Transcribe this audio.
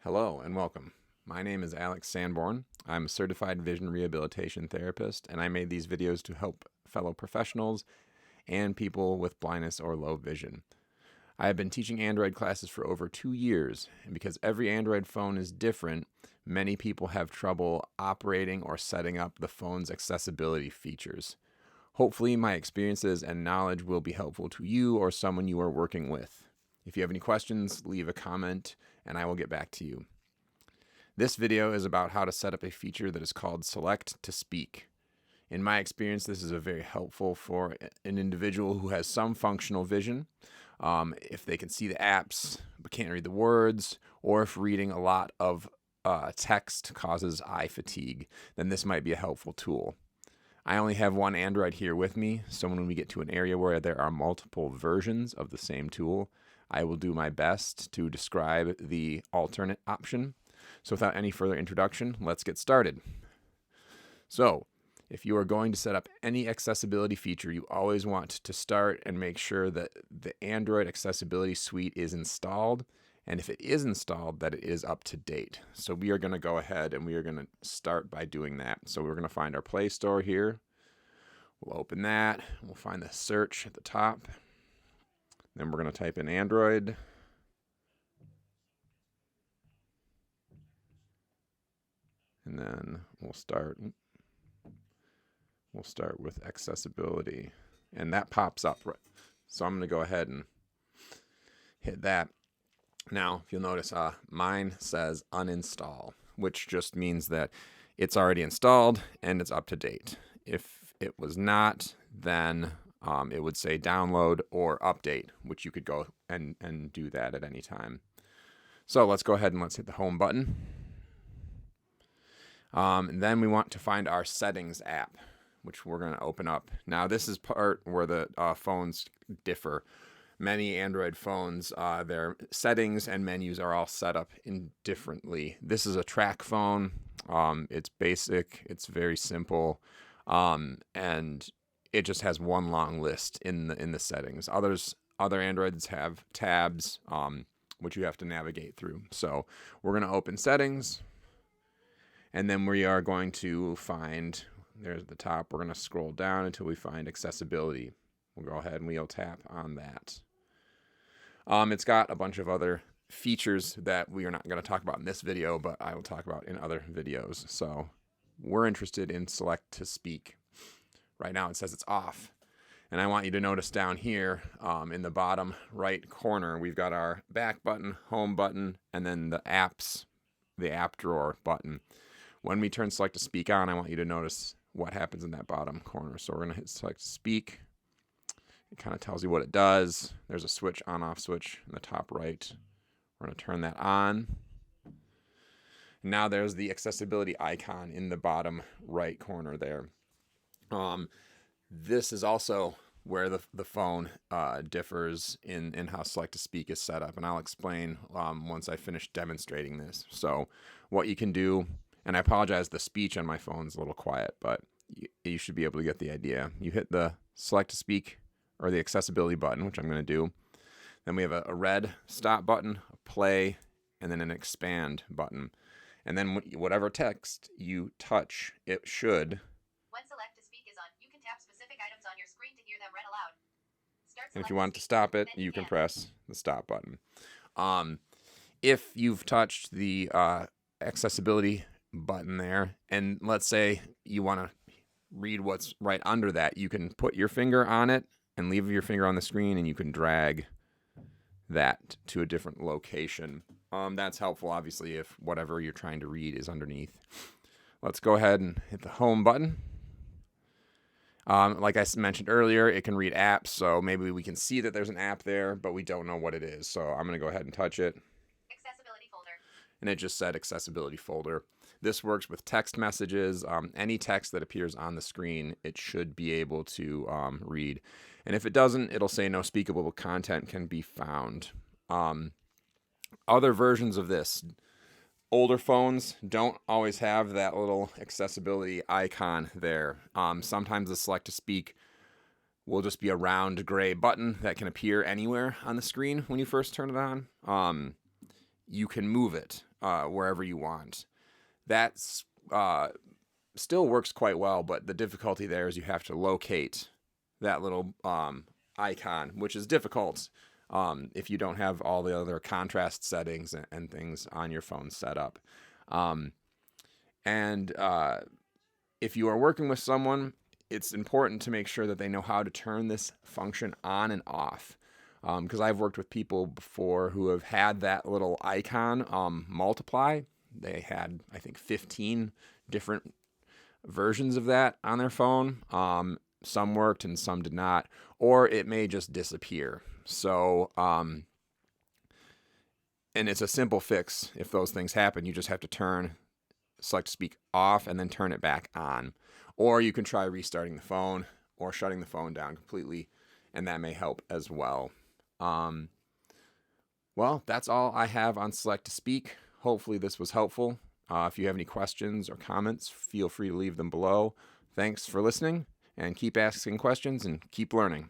Hello and welcome. My name is Alex Sanborn. I'm a certified vision rehabilitation therapist, and I made these videos to help fellow professionals and people with blindness or low vision. I have been teaching Android classes for over 2 years, and because every Android phone is different, many people have trouble operating or setting up the phone's accessibility features. Hopefully, my experiences and knowledge will be helpful to you or someone you are working with. If you have any questions, leave a comment and I will get back to you. This video is about how to set up a feature that is called Select to Speak. In my experience, this is very helpful for an individual who has some functional vision. If they can see the apps but can't read the words, or if reading a lot of text causes eye fatigue, then this might be a helpful tool. I only have one Android here with me, so when we get to an area where there are multiple versions of the same tool, I will do my best to describe the alternate option. So without any further introduction, let's get started. So, if you are going to set up any accessibility feature, you always want to start and make sure that the Android accessibility suite is installed, and if it is installed, that it is up to date. So we are going to go ahead and we are going to start by doing that. So we're going to find our Play Store here. We'll open that. We'll find the search at the top. Then we're going to type in Android. And then we'll start with accessibility. And that pops up. So I'm going to go ahead and hit that. Now, if you'll notice, mine says uninstall, which just means that it's already installed and it's up to date. If it was not, then it would say download or update, which you could go and do that at any time. So let's go ahead and let's hit the home button. And then we want to find our settings app, which we're going to open up. Now this is part where the phones differ. Many Android phones, their settings and menus are all set up differently. This is a track phone. It's basic. It's very simple. And it just has one long list in the settings. Other Androids have tabs, which you have to navigate through. So we're going to open settings, and then we are going to find, there's the top, we're going to scroll down until we find accessibility. We'll go ahead and we'll tap on that. It's got a bunch of other features that we are not going to talk about in this video, but I will talk about in other videos. So we're interested in Select to Speak. Right now it says it's off. And I want you to notice down here in the bottom right corner, we've got our back button, home button, and then the apps, the app drawer button. When we turn Select to Speak on, I want you to notice what happens in that bottom corner. So we're going to hit Select to Speak. It kind of tells you what it does. There's a switch, on-off switch in the top right. We're going to turn that on. Now there's the accessibility icon in the bottom right corner there. This is also where the phone differs in how Select to Speak is set up, and I'll explain once I finish demonstrating this. So what you can do, and I apologize, the speech on my phone is a little quiet, but you should be able to get the idea. You hit the Select to Speak or the accessibility button, which I'm going to do. Then we have a red stop button, a play, and then an expand button. And then whatever text you touch, it should. When Select to Speak is on, you can tap specific items on your screen to hear them read aloud. And if you want to stop it, you can press the stop button. If you've touched the accessibility button there, and let's say you want to read what's right under that, you can put your finger on it and leave your finger on the screen, and you can drag that to a different location. That's helpful, obviously, if whatever you're trying to read is underneath. Let's go ahead and hit the home button. Like I mentioned earlier, it can read apps, so maybe we can see that there's an app there, but we don't know what it is. So I'm going to go ahead and touch it. Accessibility folder. And it just said accessibility folder. This works with text messages. Any text that appears on the screen, it should be able to read. And if it doesn't, it'll say no speakable content can be found. Other versions of this, older phones don't always have that little accessibility icon there. Sometimes the Select to Speak will just be a round gray button that can appear anywhere on the screen when you first turn it on. You can move it. wherever you want. That's still works quite well, but the difficulty there is you have to locate that little icon, which is difficult if you don't have all the other contrast settings and things on your phone set up. And if you are working with someone, it's important to make sure that they know how to turn this function on and off. Because I've worked with people before who have had that little icon multiply. They had, I think, 15 different versions of that on their phone. Some worked and some did not, or it may just disappear. So, and it's a simple fix. If those things happen, you just have to select speak off and then turn it back on. Or you can try restarting the phone or shutting the phone down completely, and that may help as well. Well, that's all I have on select to speak. Hopefully this was helpful. If you have any questions or comments, feel free to leave them below. Thanks for listening, and keep asking questions and keep learning.